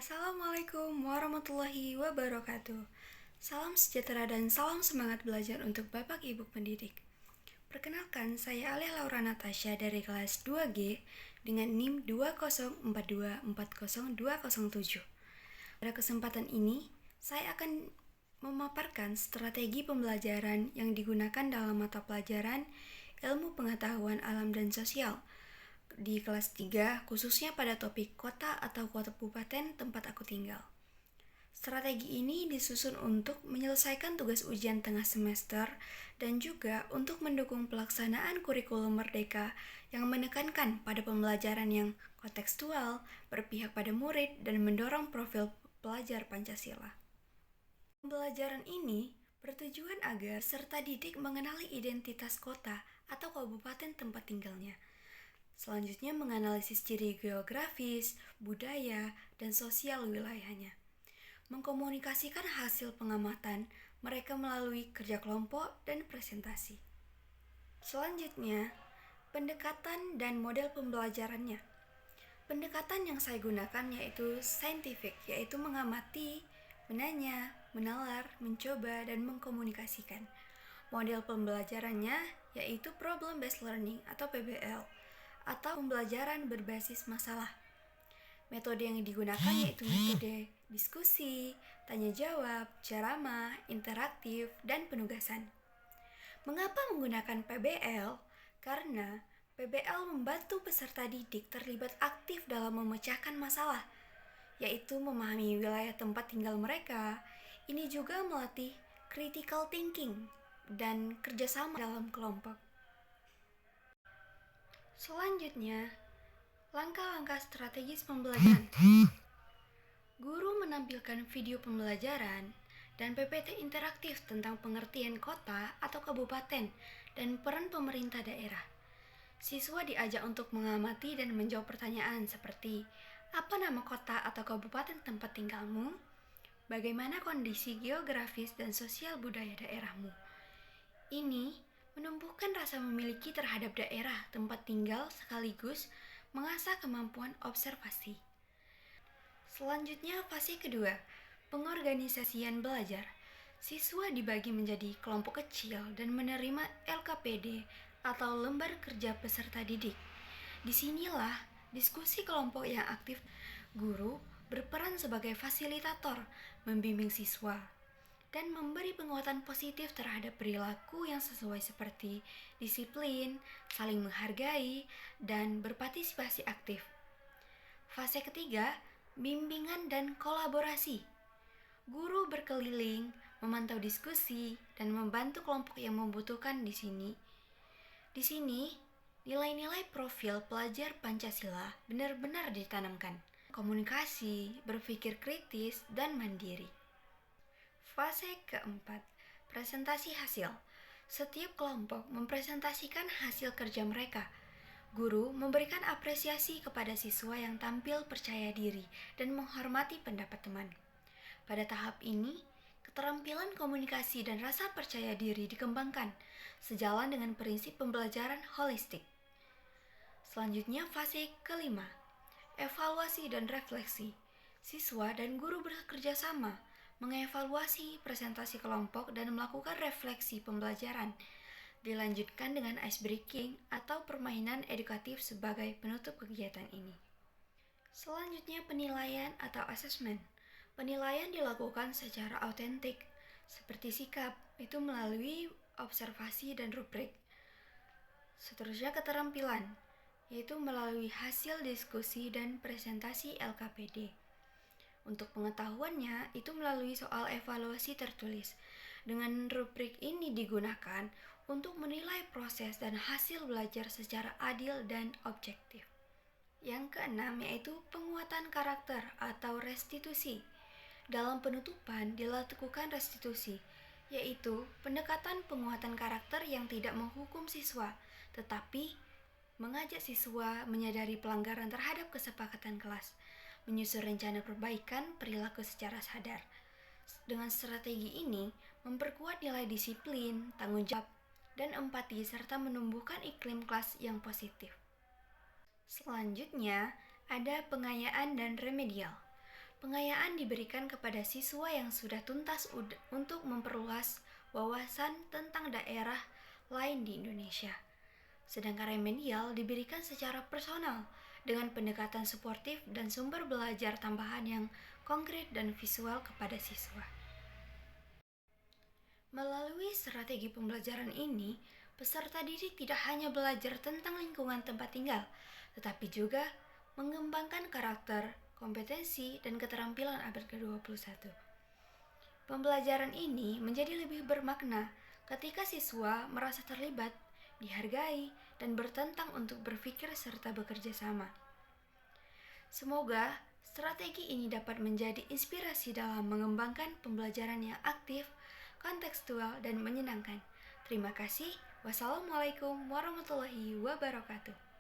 Assalamualaikum warahmatullahi wabarakatuh. Salam sejahtera dan salam semangat belajar untuk Bapak Ibu pendidik. Perkenalkan, saya Alia Laura Natasha dari kelas 2G dengan NIM 204240207. Pada kesempatan ini, saya akan memaparkan strategi pembelajaran yang digunakan dalam mata pelajaran Ilmu Pengetahuan Alam dan Sosial di kelas 3, khususnya pada topik kota atau kabupaten tempat aku tinggal. Strategi ini disusun untuk menyelesaikan tugas ujian tengah semester dan juga untuk mendukung pelaksanaan kurikulum merdeka yang menekankan pada pembelajaran yang kontekstual, berpihak pada murid, dan mendorong profil pelajar Pancasila. Pembelajaran ini bertujuan agar peserta didik mengenali identitas kota atau kabupaten tempat tinggalnya. Selanjutnya menganalisis ciri geografis, budaya, dan sosial wilayahnya. Mengkomunikasikan hasil pengamatan mereka melalui kerja kelompok dan presentasi. Selanjutnya, pendekatan dan model pembelajarannya. Pendekatan yang saya gunakan yaitu scientific, yaitu mengamati, menanya, menalar, mencoba, dan mengkomunikasikan. Model pembelajarannya yaitu problem based learning atau PBL, atau pembelajaran berbasis masalah. Metode yang digunakan yaitu metode diskusi, tanya jawab, ceramah, interaktif, dan penugasan. Mengapa menggunakan PBL? Karena PBL membantu peserta didik terlibat aktif dalam memecahkan masalah, yaitu memahami wilayah tempat tinggal mereka. Ini juga melatih critical thinking dan kerjasama dalam kelompok. Selanjutnya, langkah-langkah strategis pembelajaran. Guru menampilkan video pembelajaran dan PPT interaktif tentang pengertian kota atau kabupaten dan peran pemerintah daerah. Siswa diajak untuk mengamati dan menjawab pertanyaan seperti, apa nama kota atau kabupaten tempat tinggalmu? Bagaimana kondisi geografis dan sosial budaya daerahmu? Ini menumbuhkan rasa memiliki terhadap daerah tempat tinggal sekaligus mengasah kemampuan observasi. Selanjutnya, fase kedua, pengorganisasian belajar. Siswa dibagi menjadi kelompok kecil dan menerima LKPD atau lembar kerja peserta didik. Disinilah diskusi kelompok yang aktif. Guru berperan sebagai fasilitator, membimbing siswa, dan memberi penguatan positif terhadap perilaku yang sesuai seperti disiplin, saling menghargai, dan berpartisipasi aktif. Fase ketiga, bimbingan dan kolaborasi. Guru berkeliling, memantau diskusi, dan membantu kelompok yang membutuhkan di sini. Di sini, nilai-nilai profil pelajar Pancasila benar-benar ditanamkan. Komunikasi, berpikir kritis, dan mandiri. Fase keempat, presentasi hasil. Setiap kelompok mempresentasikan hasil kerja mereka. Guru memberikan apresiasi kepada siswa yang tampil percaya diri dan menghormati pendapat teman. Pada tahap ini, keterampilan komunikasi dan rasa percaya diri dikembangkan, sejalan dengan prinsip pembelajaran holistik. Selanjutnya, fase kelima, evaluasi dan refleksi. Siswa dan guru bekerja sama, mengevaluasi presentasi kelompok dan melakukan refleksi pembelajaran. Dilanjutkan dengan ice breaking atau permainan edukatif sebagai penutup kegiatan ini. Selanjutnya, penilaian atau assessment. Penilaian dilakukan secara autentik, seperti sikap, itu melalui observasi dan rubrik. Seterusnya, keterampilan, yaitu melalui hasil diskusi dan presentasi LKPD. Untuk pengetahuannya, itu melalui soal evaluasi tertulis. Dengan rubrik ini digunakan untuk menilai proses dan hasil belajar secara adil dan objektif. Yang keenam yaitu penguatan karakter atau restitusi. Dalam penutupan dilakukan restitusi, yaitu pendekatan penguatan karakter yang tidak menghukum siswa, tetapi mengajak siswa menyadari pelanggaran terhadap kesepakatan kelas, menyusun rencana perbaikan perilaku secara sadar. Dengan strategi ini, memperkuat nilai disiplin, tanggung jawab, dan empati serta menumbuhkan iklim kelas yang positif. Selanjutnya, ada pengayaan dan remedial. Pengayaan diberikan kepada siswa yang sudah tuntas untuk memperluas wawasan tentang daerah lain di Indonesia. Sedangkan remedial diberikan secara personal dengan pendekatan suportif dan sumber belajar tambahan yang konkret dan visual kepada siswa. Melalui strategi pembelajaran ini, peserta didik tidak hanya belajar tentang lingkungan tempat tinggal, tetapi juga mengembangkan karakter, kompetensi, dan keterampilan abad ke-21. Pembelajaran ini menjadi lebih bermakna ketika siswa merasa terlibat, dihargai, dan bertentang untuk berpikir serta bekerja sama. Semoga strategi ini dapat menjadi inspirasi dalam mengembangkan pembelajaran yang aktif, kontekstual, dan menyenangkan. Terima kasih. Wassalamualaikum warahmatullahi wabarakatuh.